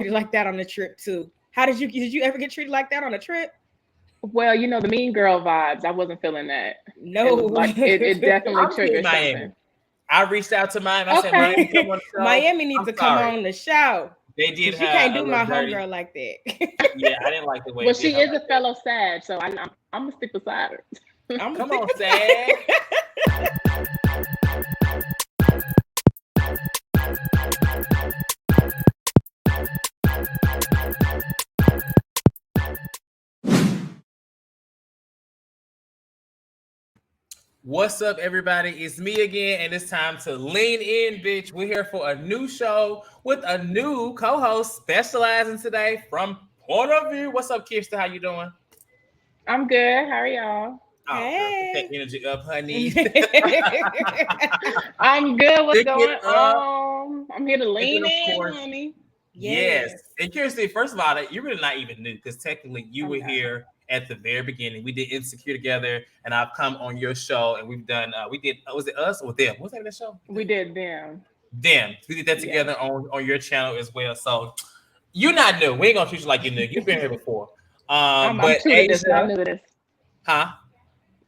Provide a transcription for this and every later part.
treated like that on the trip too. Did you ever get treated like that on a trip? Well, the Mean Girl vibes. I wasn't feeling that. It was No. like it definitely I'm still triggered Miami. something. I reached out to Miami. I said, Miami, Okay. come on the show. Miami needs I'm to come sorry. on the show. They did Cause you can't have a do my little dirty. homegirl like that. Yeah, I didn't like the way Well, it did she her is like a that. fellow Sag, so I'm gonna stick beside her. I'm Come on, Sad. What's up, everybody? It's me again, and it's time to lean in, bitch. We're here for a new show with a new co-host specializing today from Point of View. What's up, Kirsten? How you doing? I'm good. How are y'all? Oh, girl, put that Hey. energy up, honey. I'm good. What's Pick going it up. on? I'm here to And lean then, of in, course, honey. yes. Yes. And Kirsten, first of all, you're really not even new because technically you were Okay. here at the very beginning. We did Insecure together, and I've come on your show, and we've done. We did. Was it us or them? What's the name of that show? We did them. Them. We did that Yeah. together on your channel as well. So you're not new. We ain't gonna treat you like you're new. You've been here before. I'm But true to this, not Asia, new to this. huh?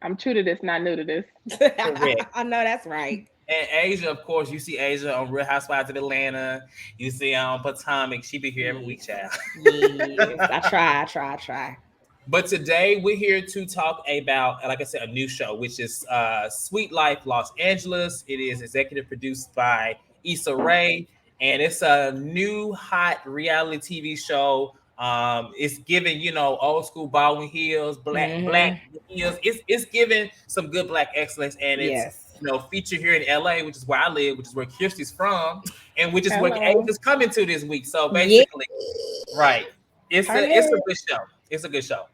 I'm true to this, not new to this. Correct. I know that's right. And Asia, of course, you see Asia on Real Housewives of Atlanta. You see on Potomac. She be here every week, child. Yes. I try. But today we're here to talk about, like I said, a new show, which is Sweet Life Los Angeles. It is executive produced by Issa Rae, and it's a new hot reality TV show. It's giving, old school Baldwin Hills, black Mhm. heels. It's giving some good black excellence, and it's Yes. featured here in LA, which is where I live, which is where Kirsty's from, and which is where Hello. Asia's coming to this week. So Yeah. basically, right. It's a good show. It's a good show.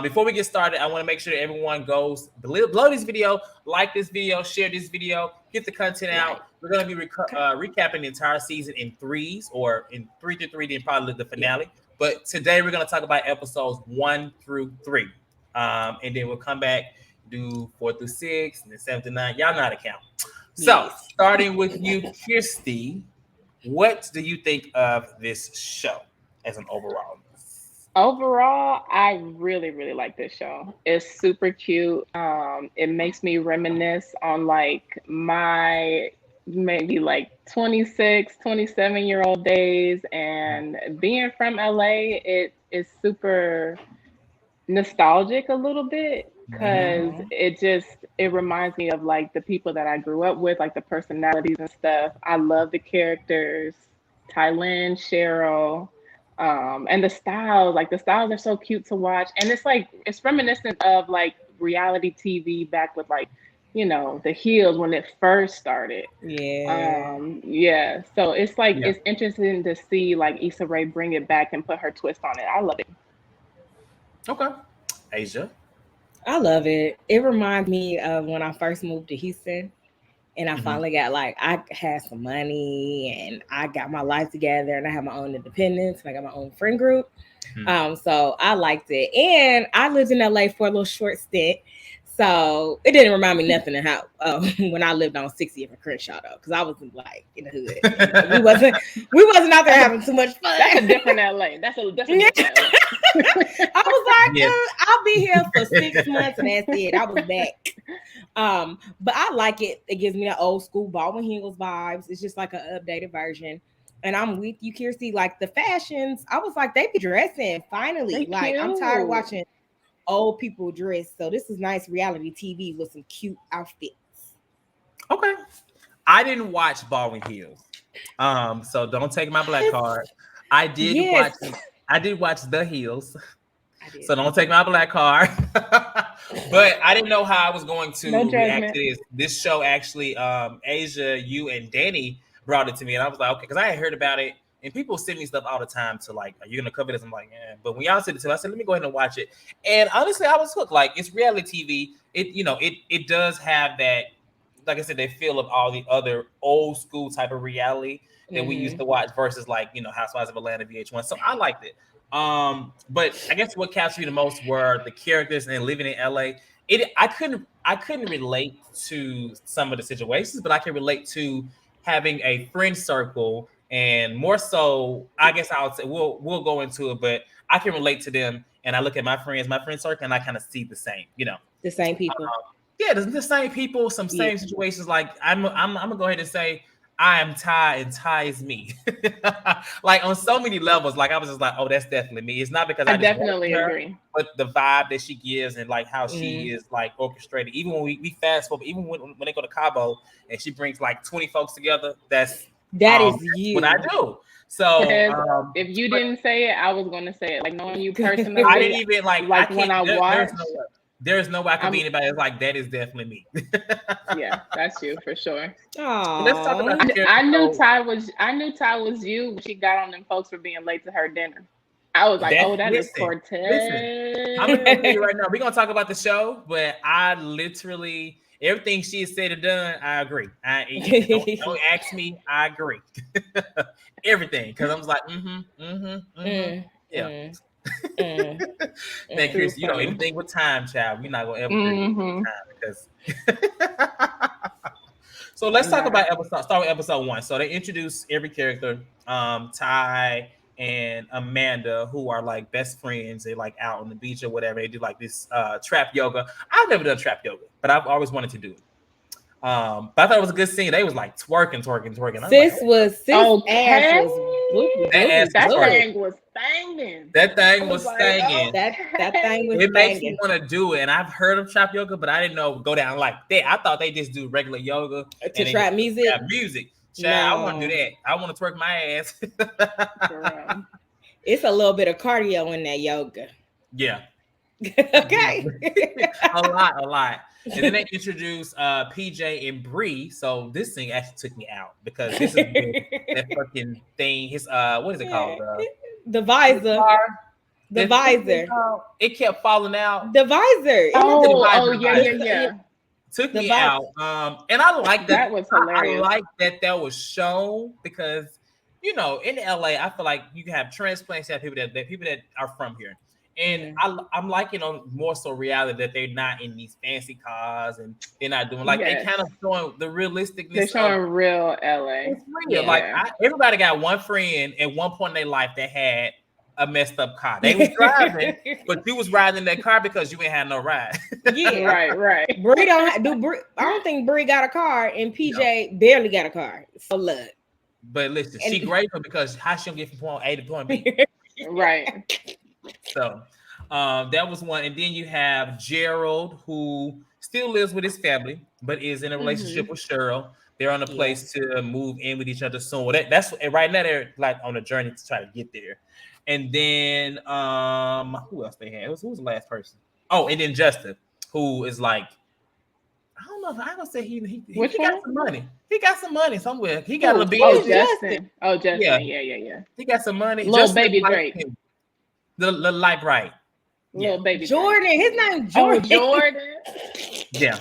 Before we get started, I want to make sure that everyone goes below this video, like this video, share this video, get the content out. Right. We're going to be recapping the entire season in threes, or in 3 to 3, then probably the finale. But today we're going to talk about episodes 1 through 3. And then we'll come back, do 4 through 6, and then 7 to 9. Y'all know how to count. So, Yes. starting with you, Kirsty, what do you think of this show as an overall? Overall, I really, really like this show. It's super cute. It makes me reminisce on like my maybe like 26, 27-year-old days. And being from LA, it is super nostalgic a little bit because Mhm. it reminds me of like the people that I grew up with, like the personalities and stuff. I love the characters, Thailand, Cheryl, and the styles are so cute to watch, and it's reminiscent of like reality TV back with like the heels when it first started. Yeah. Yeah, so it's like Yeah. it's interesting to see like Issa Rae bring it back and put her twist on it. I love it. Okay. Asia. I love it. It reminds me of when I first moved to Houston and I Mhm. finally got like I had some money and I got my life together and I have my own independence and I got my own friend group. So I liked it. And I lived in LA for a little short stint. So it didn't remind me nothing of how when I lived on 60th and Crenshaw though, because I was like in the hood. We wasn't out there having too much fun. That's a different LA. That's a different LA. I was like, Yeah. I'll be here for 6 months and that's it. I was back. But I like it. It gives me the old school Baldwin Hills vibes. It's just like an updated version. And I'm with you, Kirsty. Like the fashions, I was like, they be dressing finally. They Like I'm tired of cute. watching old people dress. So this is nice reality TV with some cute outfits. Okay. I didn't watch Baldwin Hills. So don't take my black card. I did Yes, watch I did watch The Hills. I did. So don't take my black card. But I didn't know how I was going to No react judgment. to this. This show actually, Asia, you and Danny brought it to me, and I was like, okay, because I had heard about it, and people send me stuff all the time to like, are you gonna cover this? I'm like, yeah. But when y'all sent it to me, I said, let me go ahead and watch it. And honestly, I was hooked. Like it's reality TV. It does have that, like I said, they feel of all the other old school type of reality that we used to watch versus like Housewives of Atlanta, VH1. So I liked it. But I guess what captured me the most were the characters and living in LA. I couldn't relate to some of the situations, but I can relate to having a friend circle and more so, I guess I'll say we'll go into it, but I can relate to them, and I look at my friend circle, and I kind of see the same, the same people. Yeah, the same people, some same situations. Like I'm gonna go ahead and say I am Ty and Ty is me. Like on so many levels. Like I was just like, oh, that's definitely me. It's not because I just definitely her, agree. but the vibe that she gives and like how she is like orchestrated. Even when we fast forward, even when they go to Cabo and she brings like 20 folks together, that is that's you. what I do. So if you didn't say it, I was gonna say it. Like knowing you personally, I didn't even like I can't, when I watch. There's no way I could be anybody. It's like that is definitely me. Yeah, that's you for sure. Let's talk about. I knew Ty was you when she got on them folks for being late to her dinner. I was like, that is Cortez. Listen, I'm gonna tell you right now. We're gonna talk about the show, but I literally everything she has said and done, I agree. Don't ask me, I agree. Everything, because I was like, yeah. Thank you. You know, anything with time, child, we're not gonna ever agree with time because. So let's talk about start with episode 1. So they introduce every character, Ty and Amanda, who are like best friends. They like out on the beach or whatever. They do like this trap yoga. I've never done trap yoga, but I've always wanted to do it. But I thought it was a good scene. They was like twerking. Sis ass was that thing was banging. That thing was banging. That thing was it makes me want to do it. And I've heard of trap yoga, but I didn't know it would go down like that. I thought they just do regular yoga to trap music. Trap music. Child, I want to do that. I want to twerk my ass. It's a little bit of cardio in that yoga. Yeah. Okay. a lot. And then they introduced PJ and Bree. So this thing actually took me out because this is that fucking thing. His what is it called? The visor. The visor. It kept falling out. The visor. Yeah. Took me out. And I like that. That was hilarious. I like that was shown because in LA, I feel like you can have transplants, you have people that are from here. And I'm liking on more so reality that they're not in these fancy cars and they're not doing they kind of showing the realisticness. They're showing real LA. It's real. Yeah. Everybody got one friend at one point in their life that had a messed up car. They was driving, but you was riding in that car because you ain't had no ride. Yeah, right. Bree I don't think Bree got a car, and PJ barely got a car. So look. But listen, she grateful because how she gonna get from point A to point B? Right. So that was one. And then you have Gerald, who still lives with his family, but is in a relationship with Cheryl. They're on a place to move in with each other soon. Well, that's right now they're like on a journey to try to get there. And then who else they had? Who was the last person? Oh, and then Justin, who is like, I don't know if I'm gonna say he got some money. He got some money somewhere. He got a little bit. Justin. Yeah. He got some money. Little baby Drake. The light bright. Little baby Jordan. Drake. His name's Jordan. Jordan. Yeah.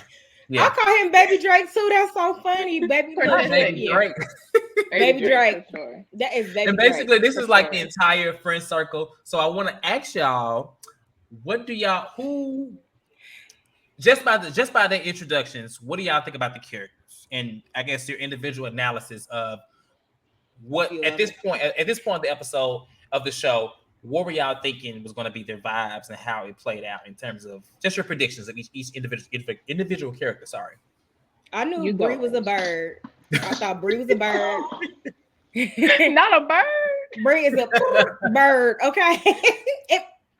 I call him Baby Drake too. That's so funny, Baby Drake. Baby Drake. Sure. That is Baby. And basically, Drake, this is like the entire friend circle. So I want to ask y'all, what do y'all just by the introductions, what do y'all think about the characters? And I guess your individual analysis of what at this point in the episode of the show, what were y'all thinking was going to be their vibes and how it played out in terms of just your predictions of each individual character? Sorry. I knew Bree was a bird. I thought Bree was a bird. Not a bird. Bree is a bird. Okay.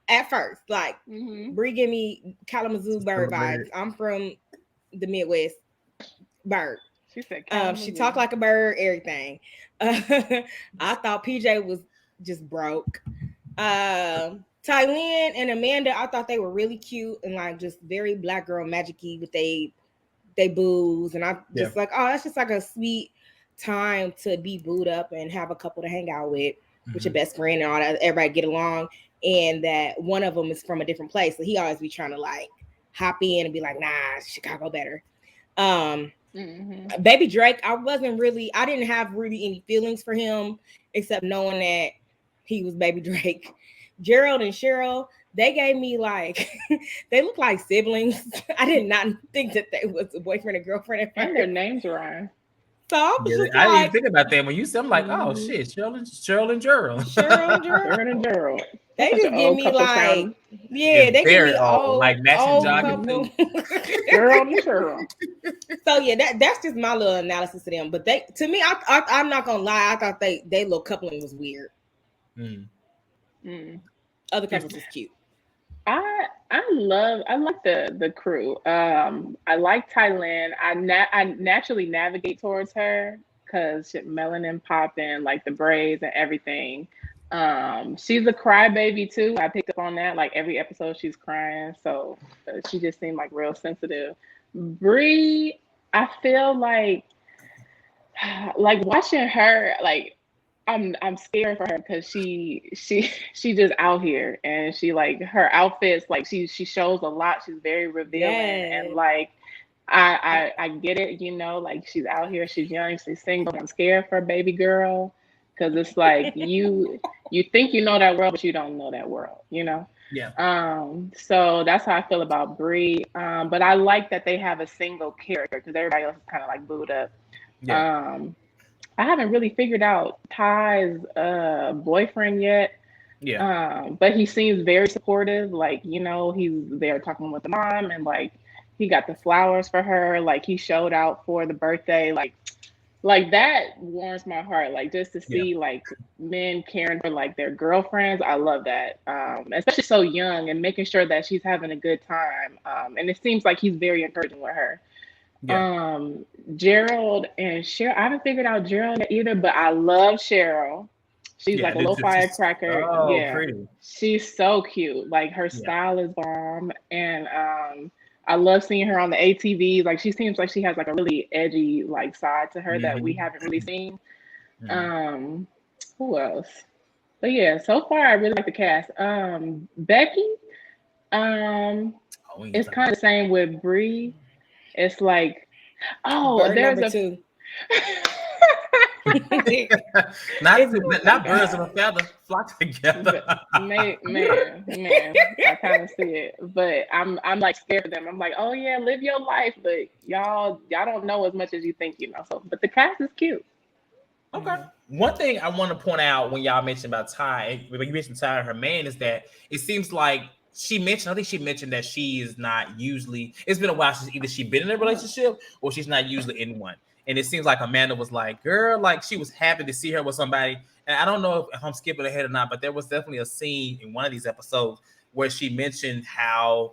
At first, like Bree give me Kalamazoo bird vibes. I'm from the Midwest. Bird. She said she talked like a bird. Everything. I thought PJ was just broke. Tylynn and Amanda, I thought they were really cute and like just very black girl magic-y with they boos, and I just like, oh, that's just like a sweet time to be booed up and have a couple to hang out with your best friend and all that, everybody get along, and that one of them is from a different place, so he always be trying to like hop in and be like, nah, Chicago better. Baby Drake, I didn't have really any feelings for him except knowing that he was Baby Drake. Gerald and Cheryl, they gave me like, they look like siblings. I did not think that they was a boyfriend and girlfriend at first. And their names rhyme. So I was Yeah, just I didn't even like, think about that when you said. I'm like, oh Mhm. shit, Cheryl and Gerald. Cheryl and Gerald. Jared and Gerald. They That's such an just give old me couple like, sound. yeah, It's they give very me old, like matching old jogging Mhm. couple. suit. Gerald and Cheryl. So yeah, that's just my little analysis of them. But they, to me, I'm not gonna lie, I thought they little coupling was weird. Mm. Mm. Other couples was cute. I like the crew. I like Thailand. I naturally navigate towards her because melanin popping, like the braids and everything. She's a crybaby too. I picked up on that. Like every episode, she's crying. So she just seemed like real sensitive. Bree, I feel like watching her, like I'm scared for her because she just out here, and she like her outfits, like she shows a lot. She's very revealing, and Yes. like I get it, like she's out here, she's young, she's single. I'm scared for baby girl because it's like you think you know that world, but you don't know that world. Yeah, So that's how I feel about Brie. But I like that they have a single character because everybody else is kind of like booed up. yeah, Um, I haven't really figured out Ty's boyfriend yet. yeah, But he seems very supportive. Like, he's there talking with the mom, and like he got the flowers for her. Like he showed out for the birthday. Like that warms my heart. Like just to yeah, see like men caring for like their girlfriends. I love that. Especially so young and making sure that she's having a good time. And it seems like he's very encouraging with her. yeah. Um, Gerald and Cheryl. I haven't figured out Gerald yet either, but I love Cheryl. She's Yeah, like a little just firecracker. so Yeah, pretty. she's so cute. Like her Yeah. style is bomb, and I love seeing her on the ATV. Like she seems like she has like a really edgy like side to her that we Hmm. haven't really seen. Hmm. Um, who else? But yeah, so far I really like the cast. Becky. Um, Oh, we ain't it's talking kind about of the same with Bree. It's like, oh, Bird there's number a two. not It's not birds of a feather flock together. man, I kind of see it, but I'm like scared of them. I'm like, oh yeah, live your life, but y'all don't know as much as you think you know. So, but the cast is cute. Okay. One thing I want to point out when y'all mentioned about Ty, when you mentioned Ty and her man, is that it seems like I think she mentioned that she is not usually, it's been a while since either she's been in a relationship or she's not usually in one. And it seems like Amanda was like, girl, like she was happy to see her with somebody. And I don't know if I'm skipping ahead or not, but there was definitely a scene in one of these episodes where she mentioned how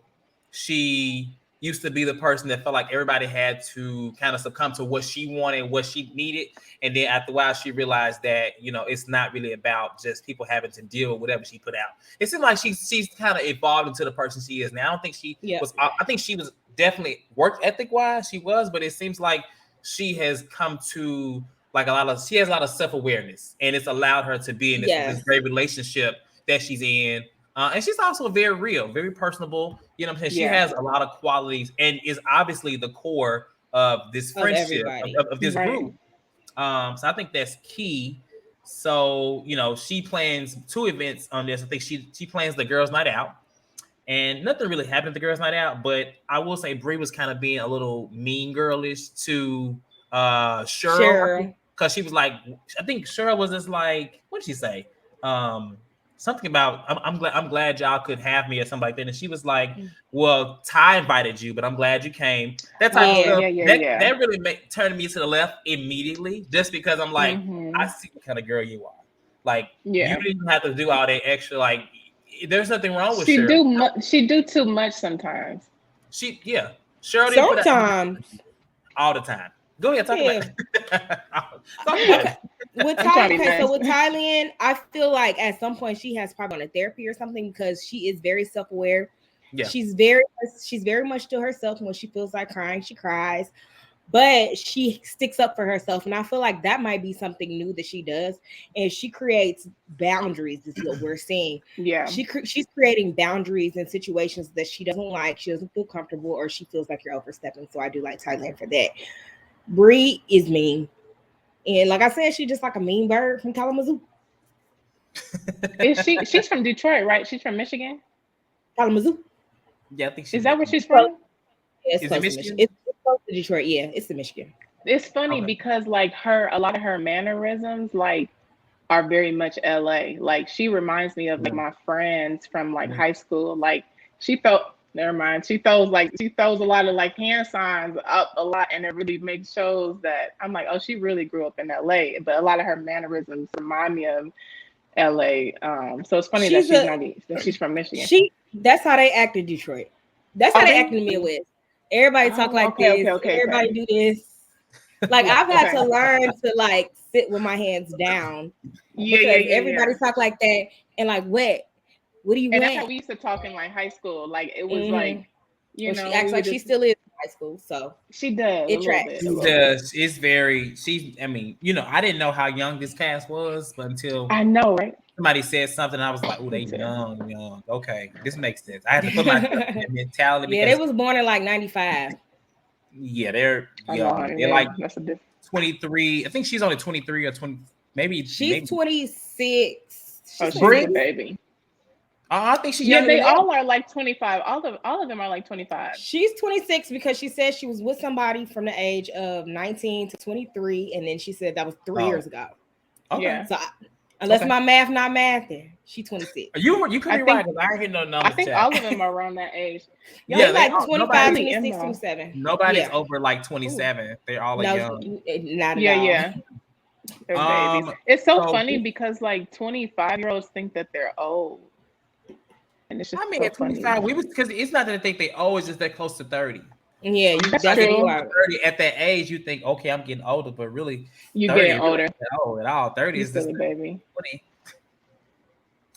she used to be the person that felt like everybody had to kind of succumb to what she wanted, what she needed. And then after a while, she realized that, it's not really about just people having to deal with whatever she put out. It seemed like she's kind of evolved into the person she is now. I don't think she Yeah. was, I think she was definitely work ethic wise, she was, but it seems like she has come to like she has a lot of self-awareness, and it's allowed her to be in this Yes. great relationship that she's in. And she's also very real, very personable. You know what I'm saying? She Yeah, has a lot of qualities and is obviously the core of this Of friendship, everybody. of this right. group. So I think that's key. So, she plans two events on this. I think she plans the girls' night out. And nothing really happened at the girls' night out, but I will say Brie was kind of being a little mean girlish to Cheryl, Cheryl. because she was like, I think Cheryl was just like, what did she say? Something about I'm glad y'all could have me or something like that. And she was like, well, Ty invited you, but I'm glad you came. That type of Oh Yeah. stuff yeah, yeah, that yeah. that really turned me to the left immediately, just because I'm like, I Mm-hmm. see what kind of girl you are. Like, you Yeah. didn't have to do all that extra. Like, there's nothing wrong with She Cheryl. do she do too much sometimes. Cheryl didn't put out Sometimes. all the time. Go ahead, talk about Yeah. it. Talk about Okay. it. With I'm trying to be So nice. with Thailand, I feel like at some point she has probably gone to therapy or something, because she is very self-aware. Yeah, She's very much to herself. When she feels like crying, she cries. But she sticks up for herself, and I feel like that might be something new that she does, and she creates boundaries. Is what we're seeing. Yeah. She's creating boundaries in situations that she doesn't like, she doesn't feel comfortable, or she feels like you're overstepping. So I do like Thailand for that. Bree is mean, and like I said, she's just like a mean bird from Kalamazoo. Is she's from Detroit, right? She's from Michigan. Kalamazoo. yeah. I think she Is that where did. she's So from? yeah, it's Is it close to Michigan. Michigan? It's close to Detroit. Yeah, it's in Michigan. it's funny Okay. because like a lot of her mannerisms like are very much LA. Like she reminds me of like Mm, my friends from like mm. high school. Like she felt never mind. She throws a lot of like hand signs up a lot and it really makes shows that I'm like, oh, she really grew up in LA. But a lot of her mannerisms remind me of LA. So it's funny that She's a she's from Michigan. she. That's how they act in Detroit. That's how Oh, they act in the really? Midwest. Everybody talk Oh, like okay, this. okay, okay, Everybody okay. do this. Like Like, I've had Okay. to learn to like sit with my hands down Yeah, yeah, because yeah, everybody yeah. talk like that and like what do you And that's how want? we used to talk in like high school. Like it was Mm-hmm. like, you Well, she know, acts we like would she just still is in high school, so she does a it little tracks. bit, a she little bit. does. It's very. She. I mean, I didn't know how young this cast was, but until I know, right? somebody said something, I was like, "Oh, Me they too. young, young. Okay, this makes sense." I had to put myself in that mentality Yeah, they because was born in like 95. yeah, they're I know, young. honey. They're Yeah, like that's a difference. 23. I think she's only 23 or 20. She's Maybe. 26. Oh, She's she's a 26. Bree. baby. I think she's Yeah, younger than they that. all are like 25. All of them are like 25. She's 26 because she said she was with somebody from the age of 19 to 23, and then she said that was 3 years Oh, ago. okay, Yeah. So unless okay. my math not mathing, she 26. You could I be right think because I ain't hitting no I numbers, think chat. all of them are around that age. They Yeah, Y'all, they like all 25, nobody really 26, Emma. 27. nobody's Yeah. over like Ooh. 27. They're all like No, young. not at Yeah, all. yeah. They're babies. Um, It's so so funny because like 25-year-olds think that they're old. And it's just I mean, so at funny. 25, we was because it's not that I think they always just that close to 30. Yeah, So you you That's like if definitely you true. were are. 30 at that age, you think, okay, I'm getting older, but really You 30 getting is really older. not that old at all. 30 You is just silly baby. 20.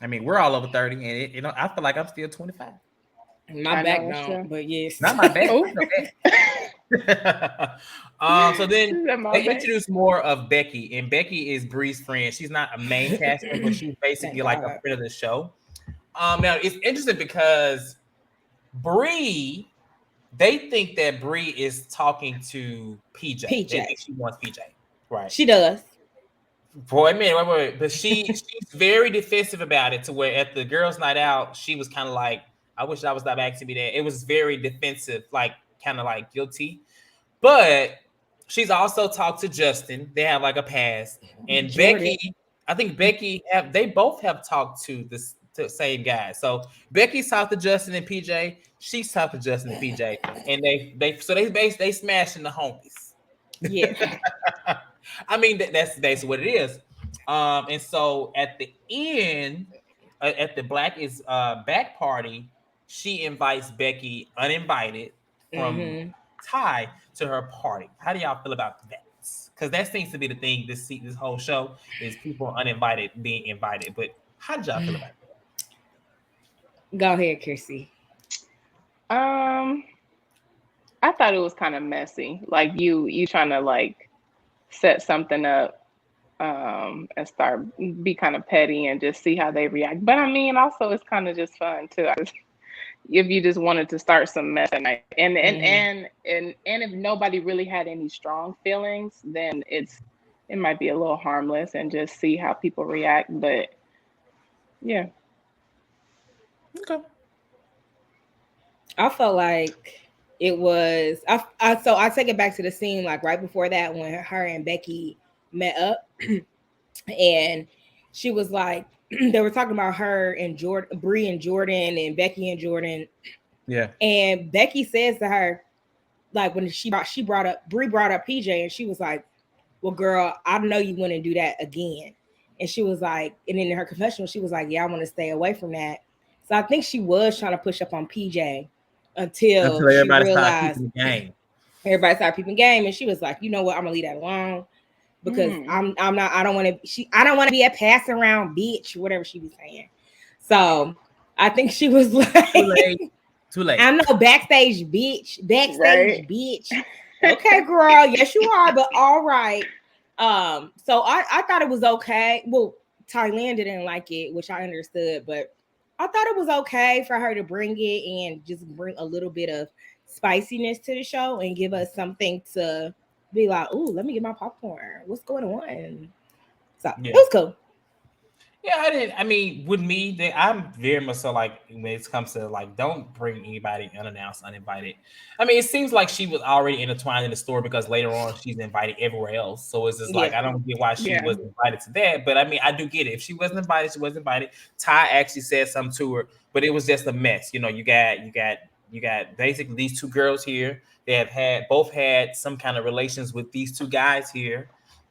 I mean, we're all over 30, and I feel like I'm still 25. My I know back that's don't, true. but yes. Not my back. Oh. So then Is that my they back? introduced more of Becky, and Becky is Bree's friend. She's not a main cast member, but she's basically Thank like a God. friend of the show. Now it's interesting because Bree, they think that Bree is talking to PJ. They think PJ. she wants PJ, right? She does. For a minute, wait. But she's very defensive about it to where at the girls' night out, she was kind of like, I wish I was not back to be there. It was very defensive, like kind of like guilty. But she's also talked to Justin. They have like a past. And Jordan. Becky, I think Becky they both have talked to this to the same guy. So Becky's talked to Justin and PJ. She's talked to Justin and PJ. And they smashing the homies. Yes. I mean, that's basically what it is. And so at the end, at the Black is back party, she invites Becky uninvited from Mm-hmm. Ty to her party. How do y'all feel about that? Because that seems to be the thing this whole show is people uninvited being invited. But how did y'all feel about Go ahead, Kirsty. Um, I thought it was kind of messy. Like you trying to like set something up and start be kind of petty and just see how they react. But I mean, also it's kind of just fun too. If you just wanted to start some mess at night, Mm-hmm. and if nobody really had any strong feelings, then it might be a little harmless and just see how people react. But yeah, it? Okay. I felt like it was so I take it back to the scene like right before that when her and Becky met up and she was like they were talking about her and Jordan, Bree and Jordan and Becky and Jordan. Yeah. And Becky says to her, like when she brought up Bree brought up PJ and she was like, well, girl, I know you wouldn't do that again. And she was like, and in her confessional, she was like, yeah, I want to stay away from that. So I think she was trying to push up on PJ until Until she everybody started realized keeping the game. everybody started peeping game, and she was like, you know what, I'm gonna leave that alone because mm, I'm not I don't want to I don't want to be a pass around bitch, whatever she was saying. So I think she was Too like, late. Too late. I'm no backstage bitch, right. backstage bitch. Okay, girl, yes you are, but all right. So I thought it was okay. Well, Thailand didn't like it, which I understood, but I thought it was okay for her to bring it and just bring a little bit of spiciness to the show and give us something to be like, ooh, let me get my popcorn. What's going on? So it Yeah. was cool. Yeah, I didn't. I mean, with me, I'm very much so like when it comes to like, don't bring anybody unannounced, uninvited. I mean, it seems like she was already intertwined in the story because later on she's invited everywhere else. So it's just like Yeah. I don't get why she Yeah. was invited to that. But I mean, I do get it. If she wasn't invited, she wasn't invited. Ty actually said something to her, but it was just a mess. You know, you got basically these two girls here. They have both had some kind of relations with these two guys here.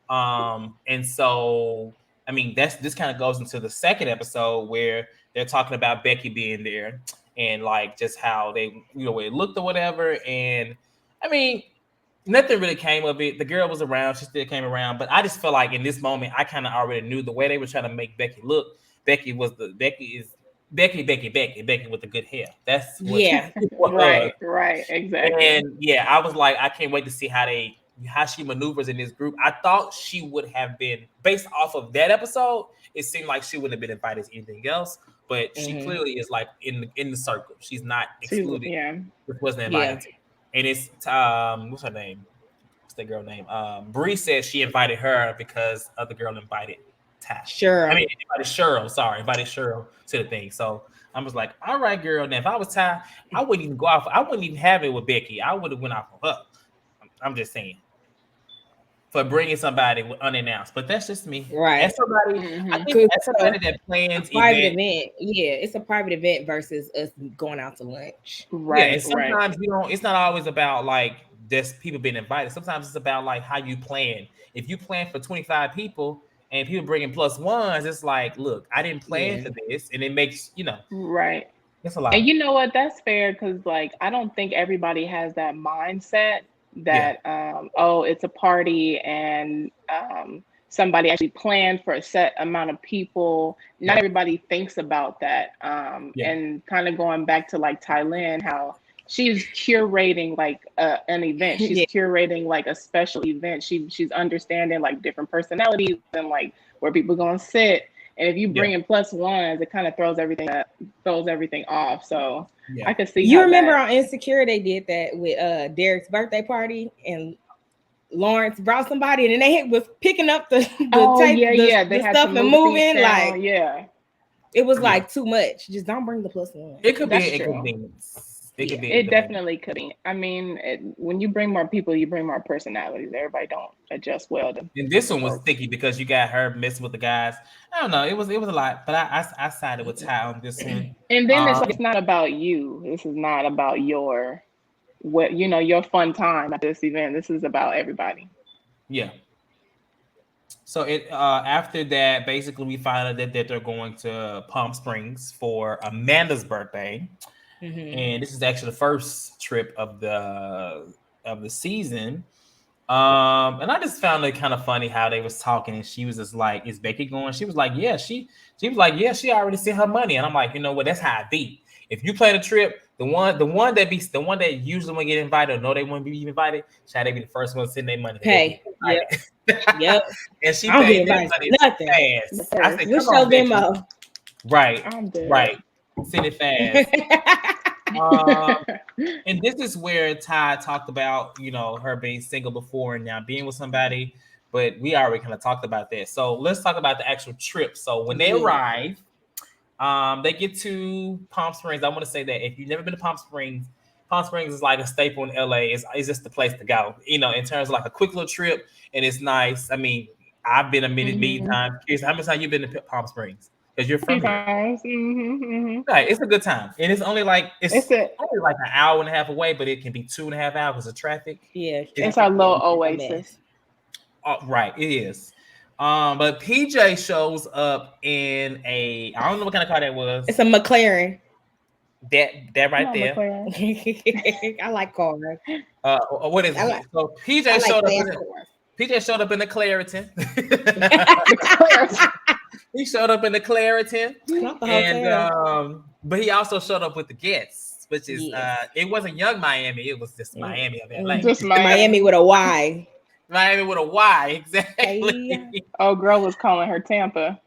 And so I mean, this kind of goes into the second episode where they're talking about Becky being there and like just how they, it looked or whatever. And I mean, nothing really came of it. The girl was around, she still came around, but I just feel like in this moment, I kind of already knew the way they were trying to make Becky look. Becky with the good hair. That's what Yeah. it was. Right, right, exactly. And yeah, I was like, I can't wait to see how she maneuvers in this group. I thought she would have been based off of that episode. It seemed like she wouldn't have been invited to anything else, but she Mm-hmm. clearly is like in the circle. She's not She's excluded. yeah. Just wasn't Yeah. invited to. And it's what's her name? What's that girl name? Bree said she invited her because other girl invited Ty. I Sure. mean, invited Cheryl. Sorry, invited Cheryl to the thing. So I was like, all right, girl. Now, if I was Ty, I wouldn't even go off. I wouldn't even have it with Becky. I would have went off of her. I'm just saying for bringing somebody unannounced. But that's just me. Right. As somebody, I Hmm. think as So somebody that a plans private event. event. Yeah, it's a private event versus us going out to lunch. Yeah, and Right, right. sometimes you don't. It's not always about like just people being invited. Sometimes it's about like how you plan. If you plan for 25 people and people bringing plus ones, it's like, look, I didn't plan Yeah. for this, and it makes Right. it's a And lot. you know what? That's fair because, like, I don't think everybody has that mindset Yeah, that, oh, it's a party and somebody actually planned for a set amount of people. Not yeah, everybody thinks about that. yeah, And kind of going back to like Thailand, how she's curating like an event. She's Yeah. curating like a special event. She's understanding like different personalities and like where people gonna sit. And if you yeah, bring in plus ones, it kind of throws everything off. So yeah. I could see You how remember that. on Insecure they did that with Derek's birthday party and Lawrence brought somebody and then they was picking up the Oh tape yeah, yeah. They the had to stuff and move seats moving down. like Yeah, it was Yeah. like too much. Just don't bring the plus one. It could be that's an true. inconvenience. It could Yeah. be an It inconvenience. definitely could be. I mean, when you bring more people, you bring more personalities. Everybody don't adjust well And this to one was folks. sticky because you got her messing with the guys. I don't know. It was a lot, but I sided with Ty on this one. And then it's like Um, it's not about you. This is not about your what your fun time at this event. This is about everybody. yeah. So it after that, basically we find out that they're going to Palm Springs for Amanda's birthday, Mm-hmm. and this is actually the first trip of the season. And I just found it kind of funny how they was talking, and she was just like, "Is Becky going?" She was like, "Yeah." She was like, "Yeah." She already sent her money, and I'm like, you know what? That's how I be. If you plan a trip, the one that usually want to get invited or know they want to be invited, should they be the first one to send their money that they get Pay. Yep. invited. Yep. And she I don't get paid that invited money to nothing. The fast. I said, first. "Come What's on, your Becky." Venmo? Right, I'm dead. right. Send it fast. Um, and this is where Ty talked about, her being single before and now being with somebody, but we already kind of talked about that. So let's talk about the actual trip. So when they Yeah. arrive, they get to Palm Springs. I want to say that if you've never been to Palm Springs is like a staple in LA. It's just the place to go, in terms of like a quick little trip, and it's nice. I mean, I've been a million Mm-hmm. times. Curious, how many times you been to Palm Springs? Because you're Few from here. times. Hmm. Right, it's a good time, and it's only like It's it's a only like an hour and a half away, but it can be 2.5 hours because of traffic. Yeah, It's it's our traffic little is a oasis. mess. right, it is. But PJ shows up in I don't know what kind of car that was. It's a McLaren. That Come right on, there. McLaren. I like cars. What is I like it? So I PJ like showed up in fast the cars. PJ showed up in the Claritin. The Clarence. He showed up in the Claritin, Not the and hotel. but he also showed up with the guests, which is Yes. it wasn't Young Miami, it was just Mm, Miami of LA. Just Miami Miami. with a Y. Miami with a Y, exactly. Hey. Oh, girl was calling her Tampa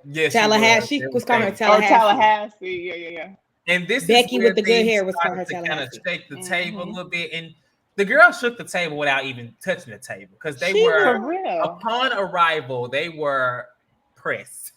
Yes, she was. Tallahassee. She It was was calling her crazy. or Tallahassee. Tallahassee. Yeah, yeah, And this is Becky where with the good things hair was calling her started to kind of Tallahassee. shake the yeah. table a Hmm. little bit. And the girl shook the table without even touching the table because they She were, For was real. upon arrival, they were press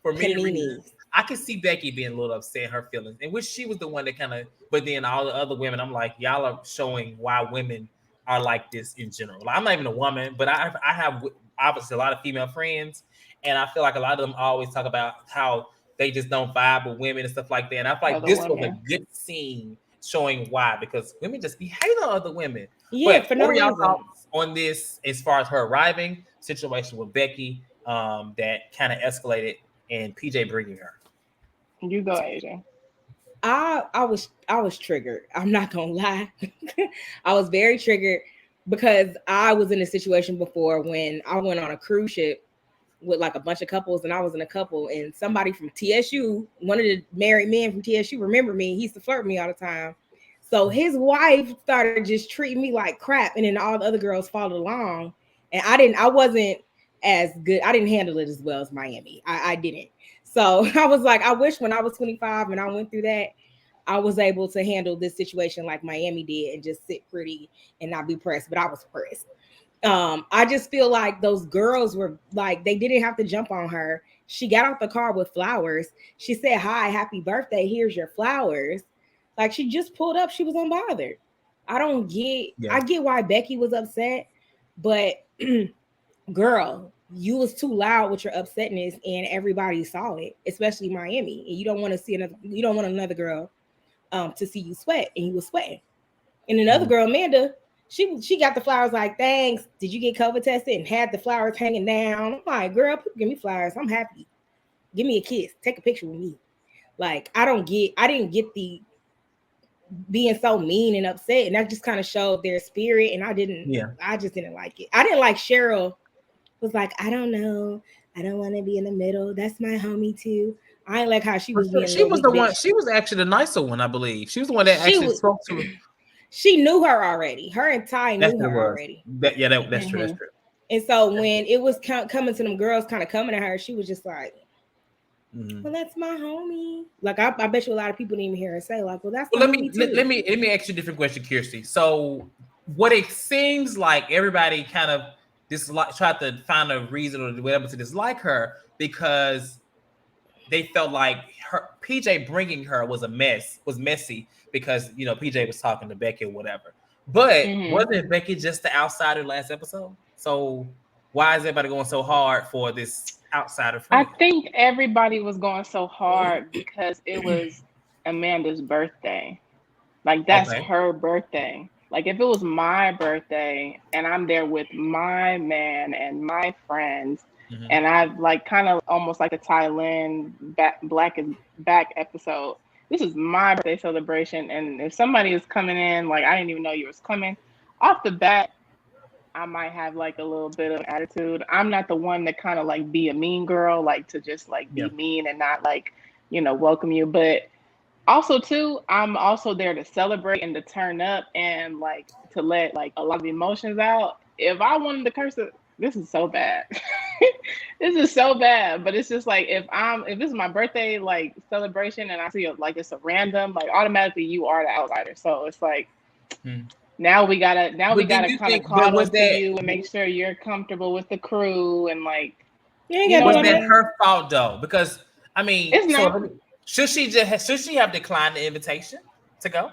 for many reasons. Paninis. I could see Becky being a little upset, her feelings, and which she was the one that kind of. But then all the other women, I'm like, y'all are showing why women are like this in general. Like, I'm not even a woman, but I have obviously a lot of female friends, and I feel like a lot of them always talk about how they just don't vibe with women and stuff like that. And I feel like Other this was a women. good scene showing why, because women just be hating on other women. Yeah, But for what no are y'all reason. thoughts on this as far as her arriving situation with Becky that kind of escalated and PJ bringing her? You go, Asia. I was triggered. I'm not gonna lie. I was very triggered because I was in a situation before when I went on a cruise ship with like a bunch of couples, and I was in a couple, and somebody from TSU, one of the married men from TSU, remember me. He used to flirt with me all the time. So his wife started just treating me like crap, and then all the other girls followed along. And I wasn't as good. I didn't handle it as well as Miami. I didn't. So I was like, I wish when I was 25 and I went through that, I was able to handle this situation like Miami did and just sit pretty and not be pressed. But I was pressed. I just feel like those girls were like, they didn't have to jump on her. She got out the car with flowers. She said, "Hi, happy birthday. Here's your flowers." Like, she just pulled up. She was unbothered. I get why Becky was upset, but girl, you was too loud with your upsetness and everybody saw it, especially Miami. And you don't want another girl to see you sweat, and you was sweating. And another girl, Amanda, she got the flowers like, "Thanks. Did you get COVID tested?" And had the flowers hanging down. I'm like, girl, people give me flowers. I'm happy. Give me a kiss. Take a picture with me. Like, I didn't get the being so mean and upset. And that just kind of showed their spirit. And I just didn't like it. I didn't like Cheryl was like, "I don't know. I don't want to be in the middle. That's my homie too." I ain't like how she was being a She little was weak the one. bitch. She was actually the nicer one, I believe. She was the one that She actually was spoke to her. she knew her already. Her and Ty That's knew what it her was. already. That's true. That's Hmm. true. And so when it was coming to them girls kind of coming to her, she was just like, Mhm. "Well, that's my homie." Like, I bet you a lot of people didn't even hear her say, like, "Well, that's Well, my homie too." let me ask you a different question, Kirsty. So, what it seems like everybody kind of dislike, tried to find a reason or whatever to dislike her because they felt like her PJ bringing her was was messy because PJ was talking to Becky or whatever. But Hmm. wasn't Becky just the outsider last episode? So why is everybody going so hard for this outsider I friend? think everybody was going so hard because it was Amanda's birthday. Like, that's Okay. her birthday. Like, if it was my birthday and I'm there with my man and my friends, Mhm. and I've like kind of almost like a Thailand Black is Back episode. This is my birthday celebration, and if somebody is coming in like I didn't even know you was coming, off the bat, I might have like a little bit of attitude. I'm not the one to kind of like be a mean girl, like to just like Yeah. be mean and not like welcome you, but also too, I'm also there to celebrate and to turn up and like to let like a lot of emotions out. If I wanted to curse it, this is so bad. This is so bad. But it's just like if this is my birthday like celebration and I see it like it's a random, like automatically you are the outsider. So it's like Hmm. now we But do gotta you kind of think? But coddle to you and make sure you're comfortable with the crew and like You ain't you gotta know do what was I all that that. mean? her fault though? Because I mean, It's so not. should she have declined the invitation to go?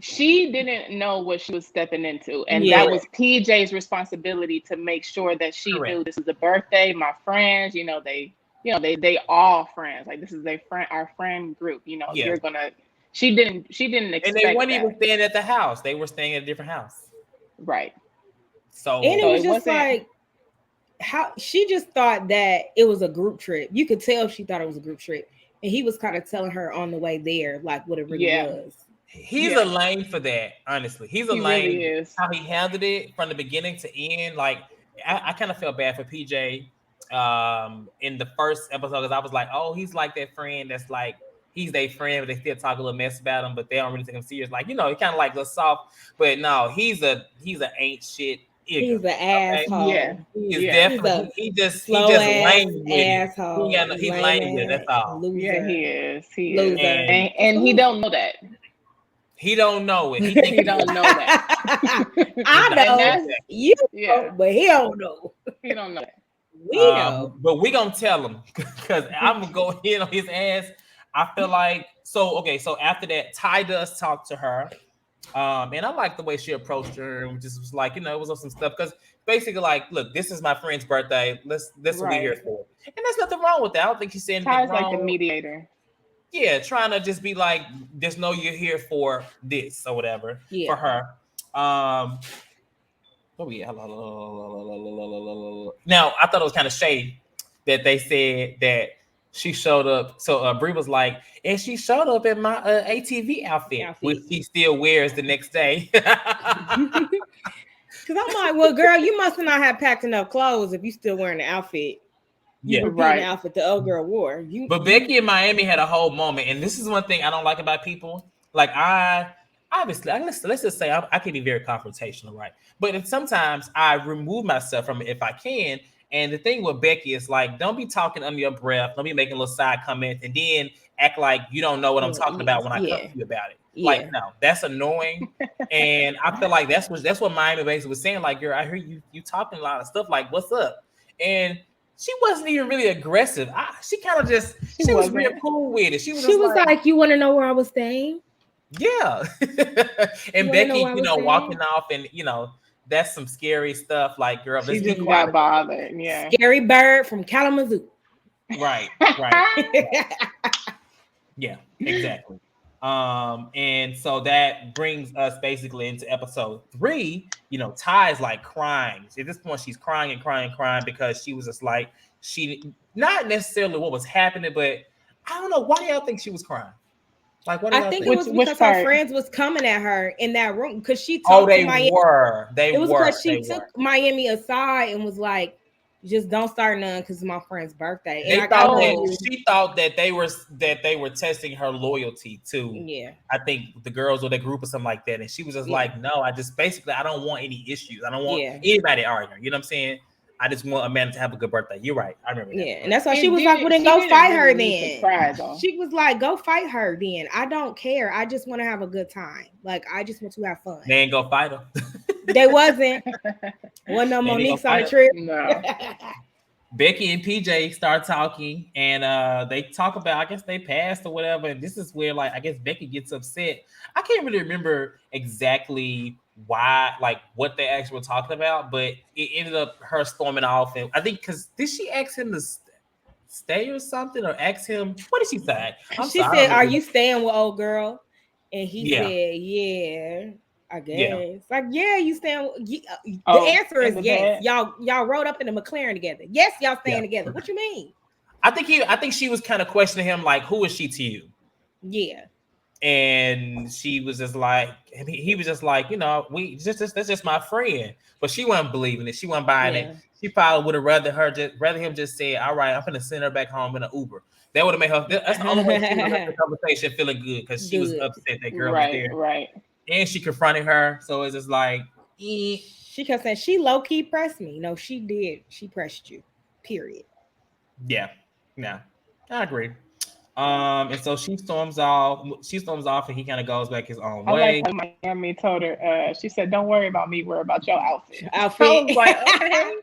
She didn't know what she was stepping into, and that Yeah. was PJ's responsibility to make sure that she Correct. knew this is a birthday. My friends, they all friends. Like, this is a friend, our friend group. Yeah. You're gonna. She didn't And they expect weren't even that. staying at the house. They were staying at a different house. Right. And So it So was it just wasn't. like, how she just thought that it was a group trip. You could tell she thought it was a group trip. And he was kind of telling her on the way there, like, what it really Yeah. was. he's a Yeah. lane for that, honestly. He's a He really lane is. how he handled it from the beginning to end. Like I kind of felt bad for PJ in the first episode because I was like, oh, he's like that friend that's like he's their friend, but they still talk a little mess about him, but they don't really take him serious. Like, he kind of like the soft, but no, he's a ain't shit igger. He's an Okay. Yeah. asshole. He is Yeah. He's definitely a he slow just ass lame with it. asshole. He's Lame lame with it. That's ass all. Yeah. loser. He is. He is. Loser. And Just a And he loser. don't know that. he don't know it. He think He he don't do. know that. He I don't And know know. that's that. You yeah. know, but he don't know. He don't know that. Weirdo. But we gonna tell him because I'm gonna go in on his ass. I feel like so. Okay, so after that, Ty does talk to her. And I like the way she approached her and just was like, it was some stuff because basically, like, look, this is my friend's birthday. That's what we're here Right. for, and there's nothing wrong with that. I don't think she said anything Ty's like the wrong. mediator. Yeah, trying to just be like, just know you're here for this or whatever Yeah. for her. Oh yeah. Now I thought it was kind of shady that they said that she showed up. So Brie was like, and she showed up in my ATV outfit, which she still wears the next day. Because I'm like, well, girl, you must not have packed enough clothes if you still wearing the outfit. You repeating the outfit the old girl wore. But Becky in Miami had a whole moment, and this is one thing I don't like about people. Like let's just say I can be very confrontational, right? But sometimes I remove myself from it if I can. And the thing with Becky is like, don't be talking under your breath. Don't be making little side comments, and then act like you don't know what I'm talking about when I come to you about it. Like, no, that's annoying. And I feel like that's what Miami basically was saying. Like, girl, I hear you talking a lot of stuff. Like, what's up? And she wasn't even really aggressive. She kind of just she was real cool with it. She was like, you want to know where I was staying? Yeah. And Becky, walking off, and that's some scary stuff. Like, girl, she just got bothered. Yeah. Scary bird from Kalamazoo. Right. Yeah, exactly. And so that brings us basically into episode 3. Ty's like crying. At this point, she's crying and crying because she was just like, she not necessarily what was happening, but I don't know. Why do y'all think she was crying? Like, what? I think it was because her friends was coming at her in that room because she talked to Miami. It was because she took Miami aside and was like, just don't start none because it's my friend's birthday. And she thought that they were testing her loyalty to. Yeah, I think the girls or the group or something like that, and she was just like, no, I don't want any issues. I don't want anybody arguing. You know what I'm saying? I just want Amanda to have a good birthday. You're right. I remember that. Yeah, and that's why she was like, well, then go fight her then. She was like, go fight her then. I don't care. I just want to have a good time. Like, I just want to have fun. They ain't go fight her. They wasn't. Wasn't no Monique's on the trip. No. Becky and PJ start talking, and they talk about, I guess they passed or whatever. And this is where, like, I guess Becky gets upset. I can't really remember exactly why, like, what they actually were talking about, but it ended up her storming off. And I think because did she ask him to stay or something, or ask him, what did she say? She said, "Are you staying with old girl?" And he said, "Yeah, I guess." Yeah. Like, yeah, you staying. The answer is yes. Y'all rode up in the McLaren together. Yes, y'all staying together. What you mean? I think she was kind of questioning him, like, who is she to you? Yeah. And she was just like, he was just like, that's just my friend. But she wasn't believing it. She wasn't buying it. She probably would have rather him just say, all right, I'm gonna send her back home in an Uber. That would have made her. That's the only way she would have left the conversation feeling good, because she was upset that girl was there. Right. And she confronted her, so it's just like, she kept saying she low key pressed me. No, she did. She pressed you. Period. Yeah. I agree. And so she storms off, and he kind of goes back his own way. I like how Miami told her, she said, don't worry about me, worry about your outfit. I was like, okay.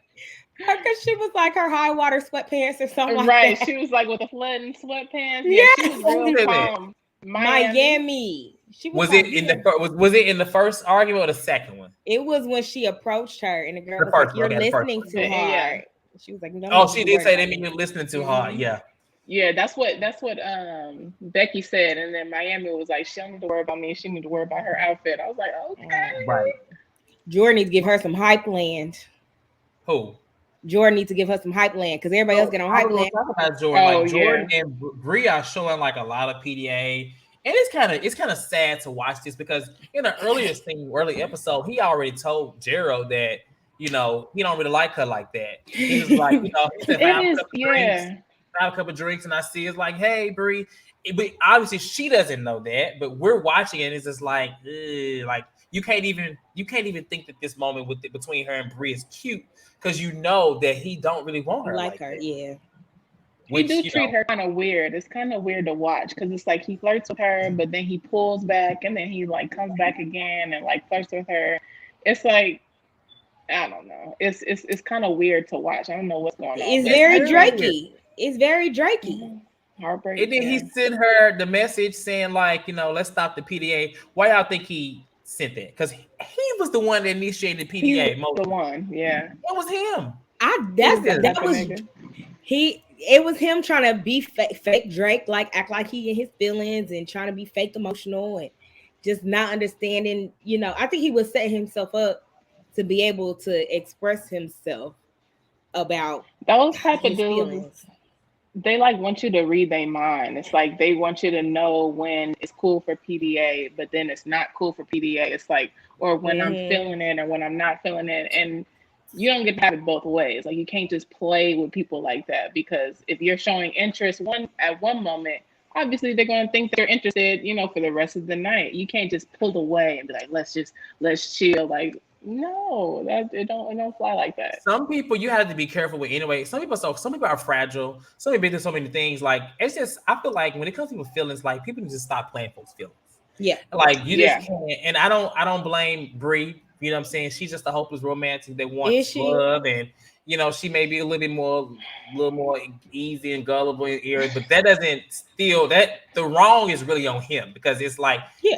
Because she was like her high water sweatpants or something like that. Right. She was like with the flooding sweatpants. Yeah, she was real calm. Miami. She was it in the first argument or the second one? It was when she approached her and the girl was like, you're listening too hard. Yeah. She was like, no, she did say that mean you're listening too hard. Yeah. Yeah, that's what Becky said, and then Miami was like, she don't need to worry about me, she need to worry about her outfit. I was like, okay. Right. Jordan needs to give her some hype land. Who? Jordan needs to give her some hype land because everybody else get on hype land. Talk about Jordan. Jordan and Brie are showing like a lot of PDA, and it's kind of sad to watch this because in an early episode, he already told Gerald that he don't really like her like that. He was like, he said, have a couple of drinks, and I see it's like, hey, Brie. But obviously she doesn't know that, but we're watching it. It's just like you can't even think that this moment between her and Brie is cute because you know that he don't really want her like her. That. Yeah. He do treat her kind of weird. It's kind of weird to watch because it's like he flirts with her, but then he pulls back, and then he like comes back again and like flirts with her. It's like I don't know. It's kind of weird to watch. I don't know what's going on, It's but very very weird. Drakey. It's very Drakey. Heartbreak. And then he Yeah. sent her the message saying, like, let's stop the PDA. Why y'all think he sent that? Because he was the one that initiated the He was PDA. the one. Yeah. It was him. He was that That type of was nigga. it was him trying to be fake Drake, like act like he in his feelings and trying to be fake emotional and just not understanding. I think he was setting himself up to be able to express himself about Those type of his dudes, feelings. they like want you to read their mind. It's like they want you to know when it's cool for PDA, but then it's not cool for PDA. It's like, or when I'm feeling it or when I'm not feeling it. And you don't get to have it both ways. Like you can't just play with people like that, because if you're showing interest at one moment, obviously they're going to think they're interested, for the rest of the night. You can't just pull away and be like, let's chill. Like, no, it don't fly like that. Some people you have to be careful with anyway. Some people are fragile. Some people do so many things. Like, it's just, I feel like when it comes to feelings, like people just stop playing folks' feelings. Yeah. Like you Yeah. just can't. And I don't blame Brie. You know what I'm saying? She's just a hopeless romantic that Is wants she? love, and she may be a little more easy and gullible in areas, but that doesn't steal that. The wrong is really on him, because it's like Yeah.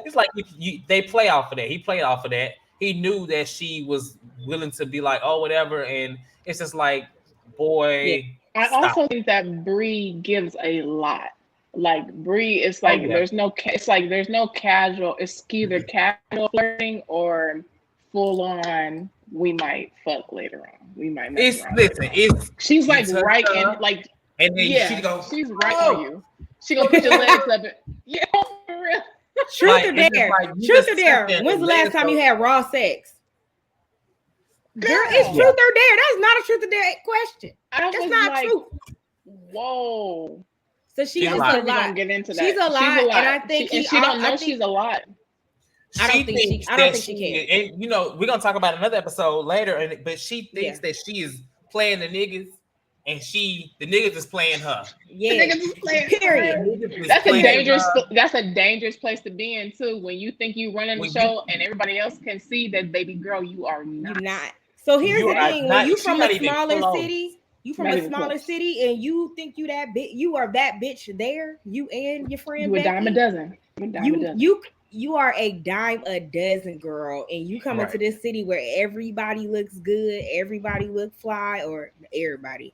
they play off of that. He played off of that. He knew that she was willing to be like, oh, whatever, and it's just like, boy, Yeah. I stop. also think that Brie gives a lot. Like Brie, it's Oh, like yeah. there's no casual. It's either casual flirting or full on. We might fuck later on. We might mess It's around. listen. It's She's you like touch right her, in, like, and then yeah, she go, she's right oh. on you. She gonna put your legs up. Yeah, for real. Truth Like, or it's just dare? like, you Truth just or dare? sit there When's and the let last it time go. you had raw sex? Girl, it's Girl, truth or dare. That's not a truth or dare question. I That's was not like, true. whoa. So she She's is a a lot. We're gonna lot. get into She's that. a lot, and I think she don't know I think she's a lot. I don't She think she- thinks I don't that think she can. and we're gonna talk about another episode later, but she Yeah. thinks that she is playing the niggas, and the niggas is playing her. Yeah. Niggas is playing Period. her. Niggas is That's a playing dangerous. her. That's a dangerous place to be in too. When you think you running the When show and everybody else can see that, baby girl, you are You not. not. So here's you the are thing: when not, you she from not a even smaller close. city, Not even close. and you think you that bitch, you are that bitch there. You and your friend You a dime a Becky. dozen. You a dime a dozen. You are a dime a dozen, girl, and you come into Right. this city where everybody looks good, everybody look fly, or everybody,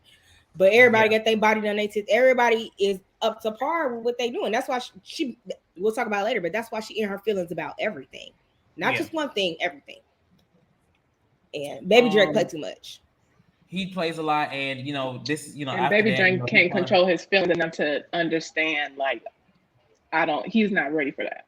but everybody Yeah. got their body done. Everybody is up to par with what they doing. That's why she. We'll talk about it later, but that's why she in her feelings about everything, not Yeah. just one thing, everything. And Baby Drake play too much. He plays a lot, and this, And after Baby that, Drake can't control his feelings enough to understand. Like, he's not ready for that.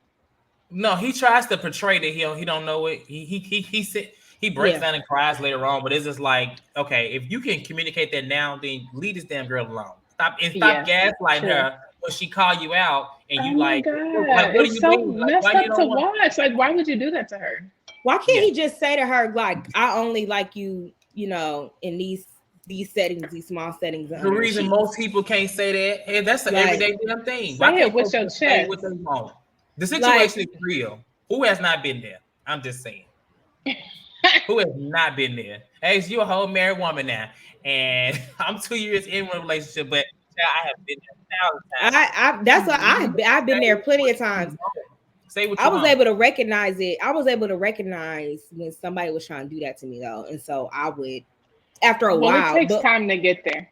No, he tries to portray that he don't know it. He breaks down and cries later on, but it's just like, okay, if you can communicate that now, then leave this damn girl alone. Stop gaslighting her when she call you out, and you my like, God, what do it's you so mean? Like, messed why you up don't to want? watch. Like, why would you do that to her? Why can't he just say to her, like, I only like you, in these settings, these small settings. The reason most people can't say that, and that's an everyday damn thing. Say it with your chest. Say what they want? The situation is real. Who has not been there? I'm just saying. Who has not been there? Hey, you a whole married woman now, and I'm 2 years in one relationship, but I have been there 1,000 times. That's what I've been there plenty of times. Say what you I was want. able to recognize it. I was able to recognize when somebody was trying to do that to me, though, and so I would, after a while. It takes time to get there.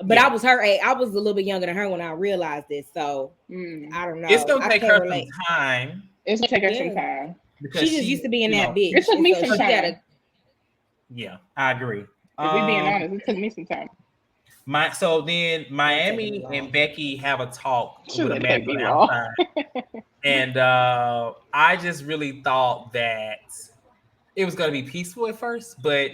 But I was her age. I was a little bit younger than her when I realized this, so I don't know. It's gonna take her some time. It's gonna take her some time. She just used to being that bitch. It took me some time. Yeah, I agree. If we being honest, it took me some time. So then Miami and Becky have a talk with a man from long. outside. And I just really thought that it was going to be peaceful at first, but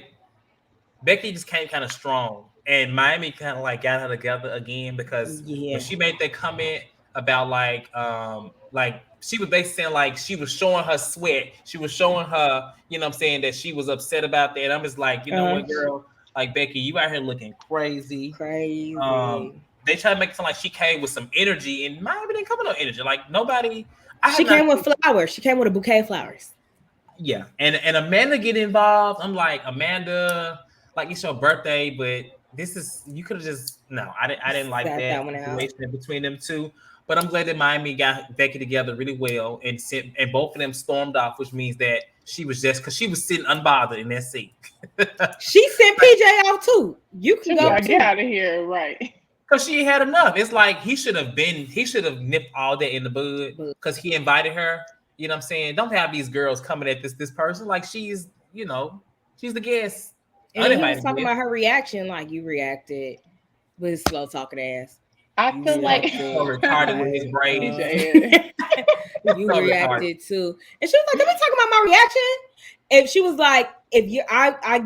Becky just came kind of strong. And Miami kind of like got her together again, because when she made that comment about like she was basically saying like she was showing her sweat. She was showing her, that she was upset about that. And I'm just like, you know what, girl? Like, Becky, you out here looking crazy. Crazy. They try to make it sound like she came with some energy, and Miami didn't come with no energy. Like, nobody. She came with flowers. She came with a bouquet of flowers. Yeah, and Amanda get involved. I'm like, Amanda, like it's your birthday, but this is you could have just no. I didn't like Sat that that one out. situation between them two. But I'm glad that Miami got Becky together really well and and both of them stormed off, which means that she was just because she was sitting unbothered in that seat. She sent PJ out too. You can She's go like, too. get out of here, right? Because she had enough. It's like he should have nipped all that in the bud because he invited her. You know what I'm saying? Don't have these girls coming at this person like she's she's the guest. And then he was Uninvited talking guest. about her reaction, like you reacted with his slow talking ass. I You feel like reacted So retarded with his like, braids. PJ. you So reacted too. And she was like, "Let me talk about my reaction." If she was like, "If you, I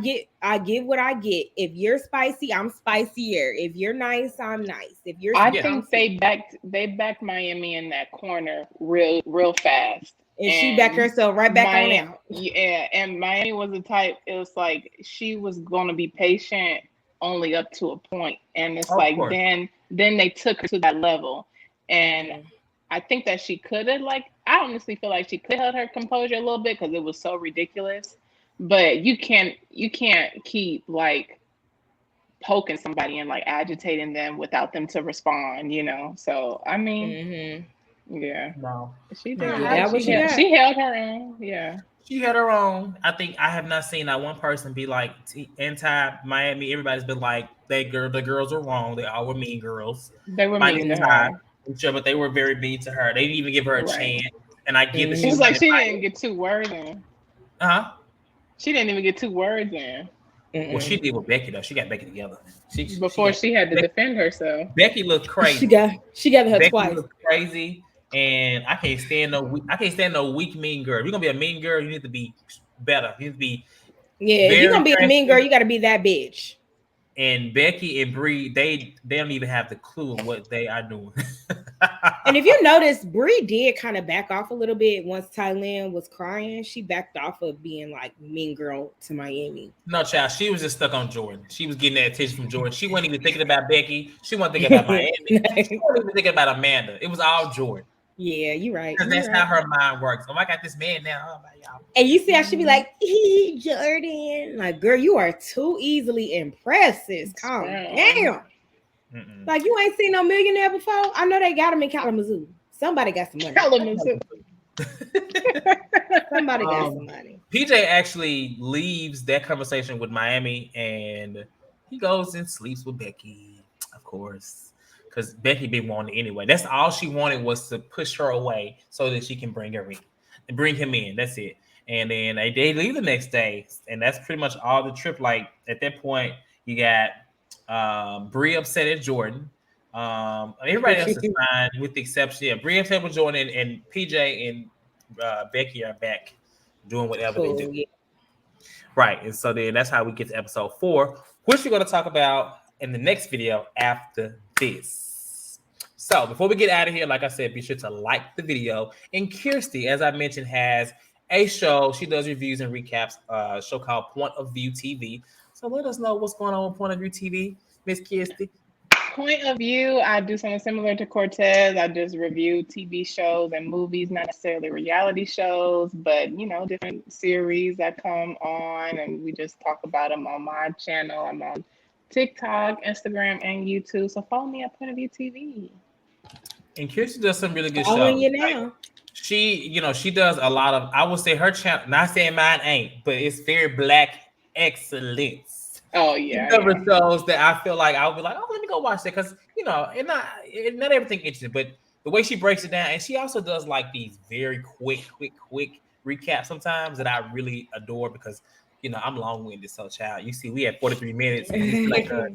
get what I get. If you're spicy, I'm spicier. If you're nice, I'm nice. If you're, I Yeah. think they backed Miami in that corner real fast. and she backed herself right back on out." Yeah, and Miami was the type. It was like she was going to be patient only up to a point, and it's Of like course. then they took her to that level, and I think that she could have I honestly feel like she could have held her composure a little bit because it was so ridiculous. But you can't keep like poking somebody and like agitating them without them to respond, So I mean, yeah, No. she Nah, did You I- good. got what She you held, got. she held her own. Yeah, She had her own. I think I have not seen that one person be like anti Miami. Everybody's been like the girls are wrong. They all were mean girls. they were Minus mean to Ty, her. I'm sure, but they were very mean to her. They didn't even give her a Right. chance. And I get that She she was was like she invited. didn't get 2 words in. Uh-huh. She didn't even get 2 words in Well, she did with Becky though. She got Becky together. She before got she had to Becky, defend herself. Becky looked crazy. She got her Becky twice. looked crazy, and I can't stand no weak mean girl. If you're gonna be a mean girl, you need to be better. You need to be Yeah, if you're very gonna be a mean aggressive. girl, you got to be that bitch. And Becky and Bree, they don't even have the clue of what they are doing. And if you notice, Brie did kind of back off a little bit once Thailand was crying. She backed off of being like mean girl to Miami. No, child, she was just stuck on Jordan. She was getting that attention from Jordan. She wasn't even thinking about Becky. She wasn't thinking about Miami. She wasn't even thinking about Amanda. It was all Jordan. Yeah, you're right. Because that's how her mind works. Oh, I got this man now. Oh, my y'all. And you see how she be like, Jordan. Like, girl, you are too easily impressed, sis. Calm down. Mm-mm. Like, you ain't seen no millionaire before? I know they got him in Kalamazoo. Somebody got some money. Kalamazoo. Somebody got some money. PJ actually leaves that conversation with Miami and he goes and sleeps with Becky, of course, because Becky been wanting anyway. That's all she wanted was to push her away so that she can bring her in and bring him in. That's it. And then they leave the next day, and that's pretty much all the trip. Like at that point, you got Bree upset at Jordan. Everybody else is fine with the exception. Yeah, Bree upset with Jordan and PJ and Becky are back doing whatever they do. Yeah. Right. And so then that's how we get to episode 4, which we're going to talk about in the next video after this. So before we get out of here, like I said, be sure to like the video. And Kirsty, as I mentioned, has a show. She does reviews and recaps, a show called Point of View TV. So let us know what's going on with Point of View TV, Miss Kirsty. Point of View, I do something similar to Cortez. I just review TV shows and movies, not necessarily reality shows, but different series that come on, and we just talk about them on my channel. I'm on TikTok, Instagram, and YouTube. So follow me at Point of View TV. And Kirsty does some really good Following shows. you now. Like, she does a lot of, I would say her channel, not saying mine ain't, but it's very black excellence. Oh yeah. She never shows that I feel like I'll be like, oh, let me go watch that because not everything interesting, but the way she breaks it down, and she also does like these very quick recaps sometimes that I really adore because I'm long-winded, so child. You see, we had 43 minutes.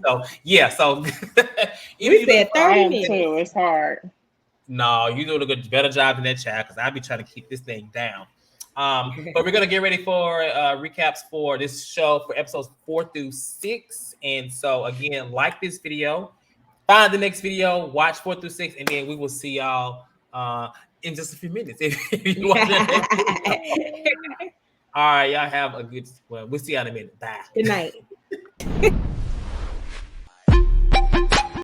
So yeah, so we said 30 minutes. Too. It's hard. No, you do a better job than that child because I'll be trying to keep this thing down. But we're gonna get ready for recaps for this show for episodes 4 through 6. And so again, like this video, find the next video, watch 4 through 6, and then we will see y'all in just a few minutes. If you watch that. All right, y'all have a good. Well, we'll see y'all in a minute. Bye. Good night.